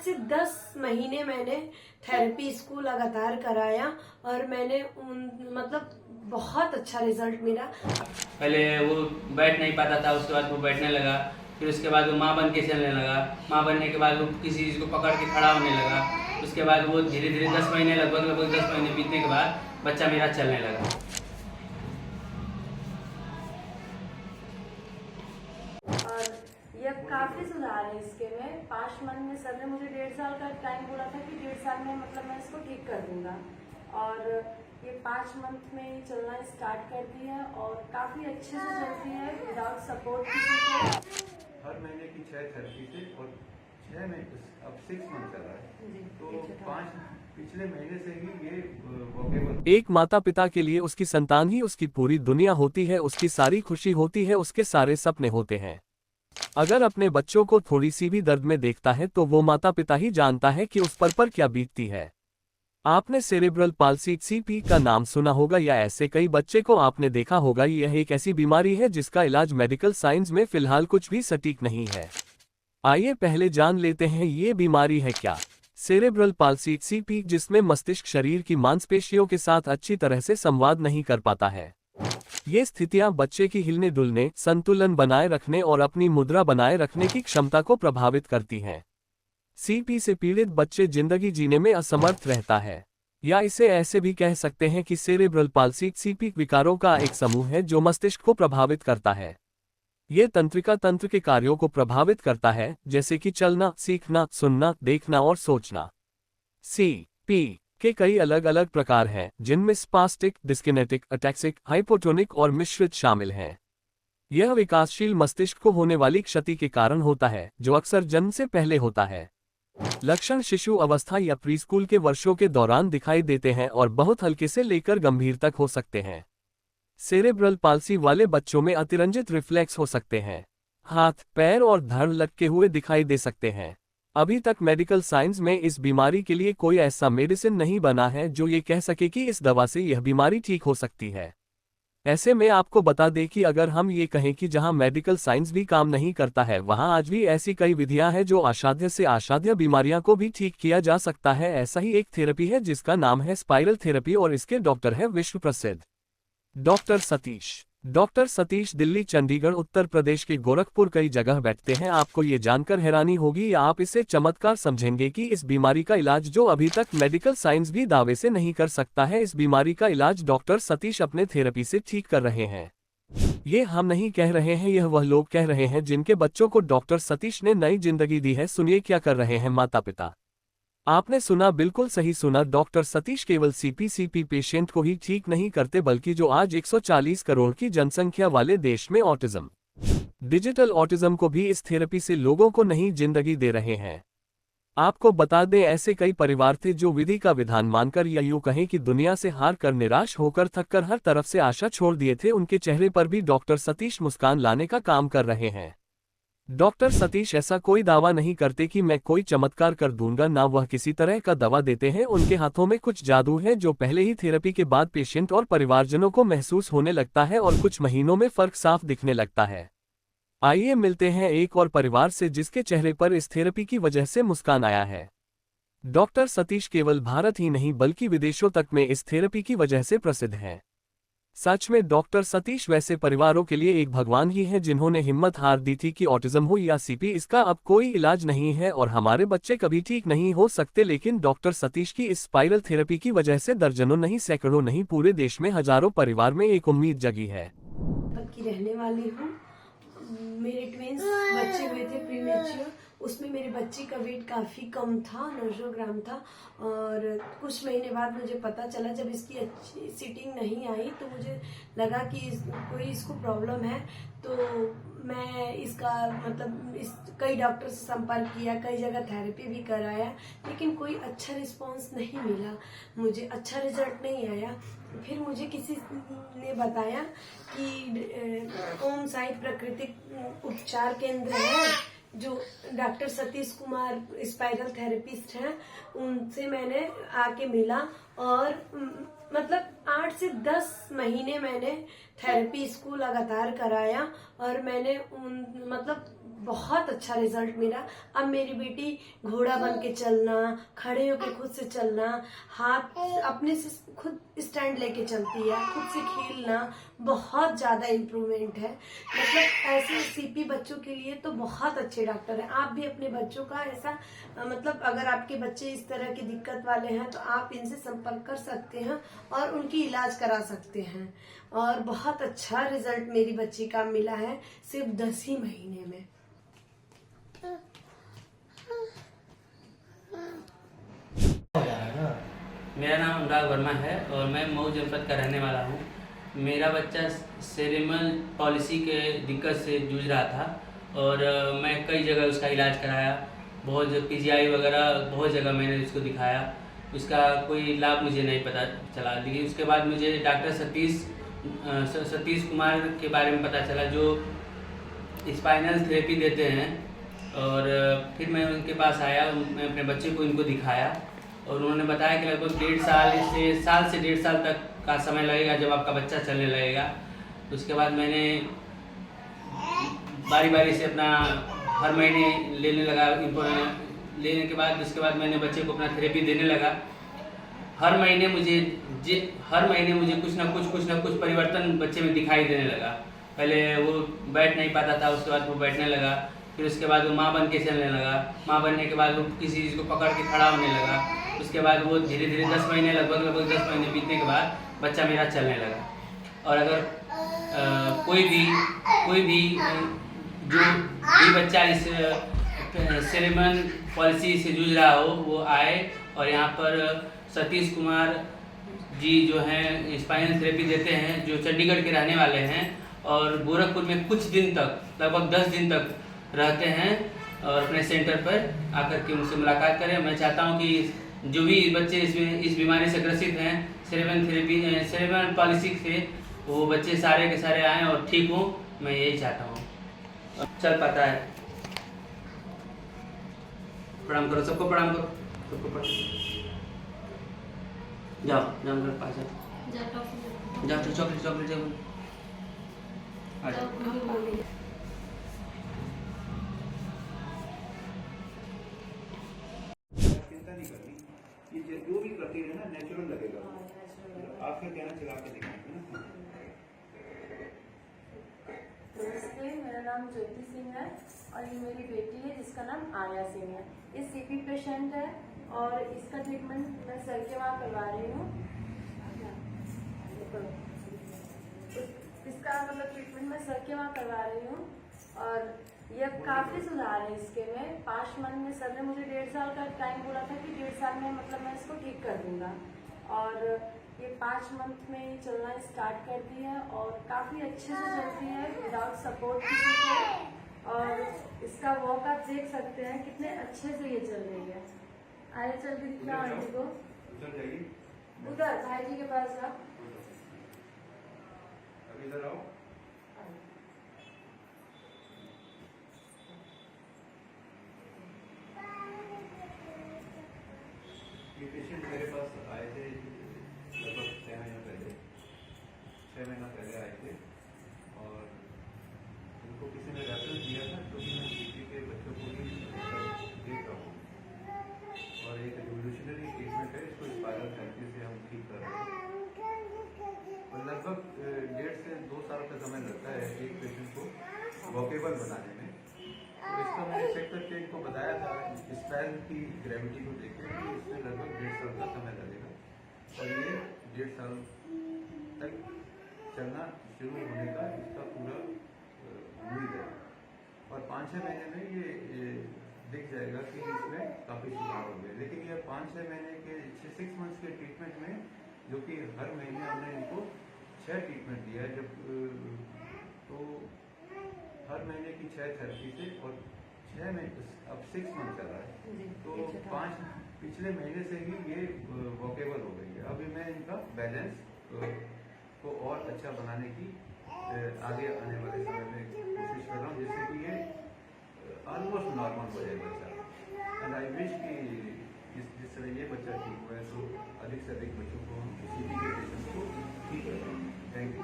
से 10 महीने मैंने थेरेपी इसको लगातार कराया और मैंने मतलब बहुत अच्छा रिजल्ट मिला। पहले वो बैठ नहीं पाता था, उसके बाद वो बैठने लगा, फिर उसके बाद वो माँ बन के चलने लगा। माँ बनने के बाद वो किसी चीज़ को पकड़ के खड़ा होने लगा। उसके बाद वो धीरे धीरे 10 महीने लगभग 10 महीने बीतने के बाद बच्चा मेरा चलने लगा। और यह काफ़ी सुधार है इसके में। 5 मंथ में सर ने मुझे 1.5 साल का टाइम बोला था कि 1.5 साल में मतलब मैं इसको ठीक कर दूंगा, और ये 5 मंथ में ही चलना स्टार्ट करती है और काफ़ी अच्छे से चलती है विदाउट सपोर्ट किसी के। हर महीने की 6 थेरेपी थे और 6 महीने अब 6 मंथ चल रहा है, तो 5 पिछले महीने से ही ये वॉकेबल। एक माता पिता के लिए उसकी संतान ही उसकी पूरी दुनिया होती है, उसकी सारी खुशी होती है, उसके सारे सपने होते हैं। अगर अपने बच्चों को थोड़ी सी भी दर्द में देखता है तो वो माता पिता ही जानता है कि उस पर क्या बीतती है। आपने सेरेब्रल पाल्सी (सीपी) का नाम सुना होगा या ऐसे कई बच्चे को आपने देखा होगा। यह एक ऐसी बीमारी है जिसका इलाज मेडिकल साइंस में फिलहाल कुछ भी सटीक नहीं है। आइए पहले जान लेते हैं ये बीमारी है क्या। सेरेब्रल पाल्सी (सीपी), जिसमें मस्तिष्क शरीर की मांसपेशियों के साथ अच्छी तरह से संवाद नहीं कर पाता है। ये स्थितियां बच्चे की हिलने डुलने, संतुलन बनाए रखने और अपनी मुद्रा बनाए रखने की क्षमता को प्रभावित करती हैं। सीपी से पीड़ित बच्चे जिंदगी जीने में असमर्थ रहता है, या इसे ऐसे भी कह सकते हैं कि सेरेब्रल पाल्सी (सीपी) विकारों का एक समूह है जो मस्तिष्क को प्रभावित करता है। ये तंत्रिका तंत्र के कार्यों को प्रभावित करता है, जैसे कि चलना, सीखना, सुनना, देखना और सोचना। सीपी के कई अलग अलग प्रकार हैं, जिनमें स्पास्टिक, डिस्किनेटिक, अटैक्सिक, हाइपोटोनिक और मिश्रित शामिल हैं। यह विकासशील मस्तिष्क को होने वाली क्षति के कारण होता है, जो अक्सर जन्म से पहले होता है। लक्षण शिशु अवस्था या प्रीस्कूल के वर्षों के दौरान दिखाई देते हैं और बहुत हल्के से लेकर गंभीर तक हो सकते हैं। सेरेब्रल पाल्सी वाले बच्चों में अतिरंजित रिफ्लेक्स हो सकते हैं। हाथ, पैर और धड़ लटके हुए दिखाई दे सकते हैं। अभी तक मेडिकल साइंस में इस बीमारी के लिए कोई ऐसा मेडिसिन नहीं बना है जो ये कह सके कि इस दवा से यह बीमारी ठीक हो सकती है। ऐसे में आपको बता दें कि अगर हम ये कहें कि जहां मेडिकल साइंस भी काम नहीं करता है, वहां आज भी ऐसी कई विधियां हैं जो असाध्य से असाध्य बीमारियां को भी ठीक किया जा सकता है। ऐसा ही एक थेरेपी है जिसका नाम है स्पाइरल थेरेपी और इसके डॉक्टर है विश्व प्रसिद्ध डॉक्टर सतीश। डॉक्टर सतीश दिल्ली, चंडीगढ़, उत्तर प्रदेश के गोरखपुर कई जगह बैठते हैं। आपको ये जानकर हैरानी होगी या आप इसे चमत्कार समझेंगे कि इस बीमारी का इलाज जो अभी तक मेडिकल साइंस भी दावे से नहीं कर सकता है, इस बीमारी का इलाज डॉक्टर सतीश अपने थेरेपी से ठीक कर रहे हैं। ये हम नहीं कह रहे हैं, यह वह लोग कह रहे हैं जिनके बच्चों को डॉक्टर सतीश ने नई जिंदगी दी है। सुनिए क्या कर रहे हैं माता पिता। आपने सुना, बिल्कुल सही सुना। डॉक्टर सतीश केवल सीपी पेशेंट को ही ठीक नहीं करते, बल्कि जो आज 140 करोड़ की जनसंख्या वाले देश में ऑटिज्म, डिजिटल ऑटिज्म को भी इस थेरेपी से लोगों को नई जिंदगी दे रहे हैं। आपको बता दें, ऐसे कई परिवार थे जो विधि का विधान मानकर या यूं कहें कि दुनिया से हार कर, निराश होकर, थककर हर तरफ से आशा छोड़ दिए थे। उनके चेहरे पर भी डॉक्टर सतीश मुस्कान लाने का काम कर रहे हैं। डॉक्टर सतीश ऐसा कोई दावा नहीं करते कि मैं कोई चमत्कार कर दूंगा, ना वह किसी तरह का दवा देते हैं। उनके हाथों में कुछ जादू है जो पहले ही थेरेपी के बाद पेशेंट और परिवारजनों को महसूस होने लगता है और कुछ महीनों में फर्क साफ दिखने लगता है। आइए मिलते हैं एक और परिवार से जिसके चेहरे पर इस थेरेपी की वजह से मुस्कान आया है। डॉक्टर सतीश केवल भारत ही नहीं बल्कि विदेशों तक में इस थेरेपी की वजह से प्रसिद्ध हैं। सच में डॉक्टर सतीश वैसे परिवारों के लिए एक भगवान ही है जिन्होंने हिम्मत हार दी थी कि ऑटिज्म हो या सीपी, इसका अब कोई इलाज नहीं है और हमारे बच्चे कभी ठीक नहीं हो सकते। लेकिन डॉक्टर सतीश की इस स्पाइरल थेरेपी की वजह से दर्जनों नहीं, सैकड़ों नहीं, पूरे देश में हजारों परिवार में एक उम्मीद जगी है। की रहने वाली हूँ। मेरे ट्विंस बच्चे हुए थे प्रीमेच्योर, उसमें मेरे बच्चे का वेट काफ़ी कम था, 900 ग्राम था। और कुछ महीने बाद मुझे पता चला, जब इसकी अच्छी सीटिंग नहीं आई तो मुझे लगा कि कोई इसको प्रॉब्लम है। तो मैं इसका मतलब कई डॉक्टर से संपर्क किया, कई जगह थेरेपी भी कराया, लेकिन कोई अच्छा रिस्पांस नहीं मिला, मुझे अच्छा रिजल्ट नहीं आया। फिर मुझे किसी ने बताया कि ओम साई प्राकृतिक उपचार केंद्र है, जो doctor Satish Kumar spiral therapist हैं, उनसे मैंने आके मिला और मतलब 8 से 10 महीने मैंने थेरेपी इसको लगातार कराया और मैंने मतलब बहुत अच्छा रिजल्ट मिला। अब मेरी बेटी घोड़ा बन के चलना, खड़े होकर खुद से चलना, हाथ अपने से खुद स्टैंड लेके चलती है, खुद से खेलना, बहुत ज्यादा इम्प्रूवमेंट है। मतलब ऐसे सीपी बच्चों के लिए तो बहुत अच्छे डॉक्टर हैं। आप भी अपने बच्चों का ऐसा मतलब अगर आपके बच्चे इस तरह की दिक्कत वाले हैं तो आप इनसे संपर्क कर सकते हैं और उनकी इलाज करा सकते हैं। और बहुत अच्छा रिजल्ट मेरी बच्ची का मिला है सिर्फ 10 ही महीने में। मेरा नाम अनुराग वर्मा है और मैं मऊ जनपद का रहने वाला हूँ। मेरा बच्चा सेरेब्रल पॉलिसी के दिक्कत से जूझ रहा था और मैं कई जगह उसका इलाज कराया, बहुत पीजीआई वगैरह बहुत जगह मैंने उसको दिखाया, उसका कोई लाभ मुझे नहीं पता चला। लेकिन उसके बाद मुझे डॉक्टर सतीश कुमार के बारे में पता चला जो स्पाइनल थेरेपी देते हैं। और फिर मैं उनके पास आया, मैं अपने बच्चे को इनको दिखाया और उन्होंने बताया कि लगभग 1.5 साल से 1.5 साल तक का समय लगेगा जब आपका बच्चा चलने लगेगा। उसके बाद मैंने बारी बारी से अपना हर महीने लेने लगा। लेने के बाद उसके बाद मैंने बच्चे को अपना थेरेपी देने लगा। हर महीने मुझे कुछ ना कुछ परिवर्तन बच्चे में दिखाई देने लगा। पहले वो बैठ नहीं पाता था, उसके बाद वो बैठने लगा, फिर उसके बाद वो माँ बन के चलने लगा। माँ बनने के बाद वो किसी चीज़ को पकड़ के खड़ा होने लगा। उसके बाद वो धीरे धीरे 10 महीने लगभग 10 महीने बीतने के बाद बच्चा मेरा चलने लगा। और अगर कोई भी जो भी बच्चा इस सेरेब्रल पॉलिसी से जूझ रहा हो वो आए और यहाँ पर सतीश कुमार जी जो हैं स्पाइनल थेरेपी देते हैं, जो चंडीगढ़ के रहने वाले हैं और गोरखपुर में कुछ दिन तक लगभग 10 दिन तक रहते हैं और अपने सेंटर पर आकर के उनसे मुलाकात करें। मैं चाहता हूं कि जो भी बच्चे इस बीमारी से ग्रसित हैं सेरेब्रल पॉलिसी से, वो बच्चे सारे के सारे आएँ और ठीक हों। मैं यही चाहता हूँ। चल पाता है। प्रणाम करो, सबको प्रणाम करो, सबको प्रणाम। जाओ घर पास जाओ, चॉकलेट जाओ। चिंता नहीं करनी, ये जो भी करती है ना नेचुरल लगेगा। आपके कहना चला के दिखाएंगे ना। नमस्ते, मेरा नाम ज्योति सिंह है और ये मेरी बेटी है जिसका नाम आया सिंह है। ये सीपी पेशेंट है और इसका ट्रीटमेंट मैं सर के वहाँ करवा रही हूँ। इसका मतलब ट्रीटमेंट मैं सर के वहाँ करवा रही हूँ और ये काफ़ी सुधार है इसके में। 5 मंथ में सर ने मुझे 1.5 साल का टाइम बोला था कि 1.5 साल में मतलब मैं इसको ठीक कर दूंगा और ये 5 मंथ में ही चलना स्टार्ट कर दी है और काफ़ी अच्छे से चलती है विदाउट सपोर्ट किसी के। और इसका वॉक आप देख सकते हैं कितने अच्छे से ये चल रही है। आइए चल के दिखना आंटी को। उधर भाई जी के पास आप इधर आओ। ये पेशेंट मेरे पास आए थे लगभग 6 महीना पहले आए थे और उनको किसी ने रेफरेंस दिया था क्योंकि मैं सीपी के बच्चों को भी देख रहा हूँ और एक रिवोल्यूशनरी ट्रीटमेंट है, इसको स्पाइरल थेरेपी से हम ठीक कर रहे हैं। और लगभग 1.5 से 2 साल का समय लगता है एक पेशेंट को वॉकेबल बनाने में। तो इसका मैंने चेक करके इनको बताया था स्पाइन की ग्रेविटी को देखते हैं कि इसमें लगभग 1.5 साल का समय लगेगा और ये 1.5 साल तक चलना शुरू होने का इसका पूरा उम्मीद है और 5-6 महीने में ये दिख जाएगा कि इसमें काफ़ी सुधार हो गया। लेकिन ये 5-6 महीने के 6 मंथ्स के ट्रीटमेंट में, जो कि हर महीने हमने इनको 6 ट्रीटमेंट दिया है, जब तो हर महीने की 6 थेरेपी से और 6 महीने अब 6 मंथ चल रहा है तो 5 पिछले महीने से ही ये वॉकेबल हो गई है। अभी मैं इनका बैलेंस को और अच्छा बनाने की आगे आने वाले समय में कोशिश कर रहा हूँ जिससे कि ये ऑलमोस्ट नॉर्मल हो जाए बच्चा। एंड आई विश कि जिस तरह ये बच्चा ठीक हुआ है तो अधिक से अधिक बच्चों को हम सीपी के पेशेंट्स को ठीक करें। Thank you.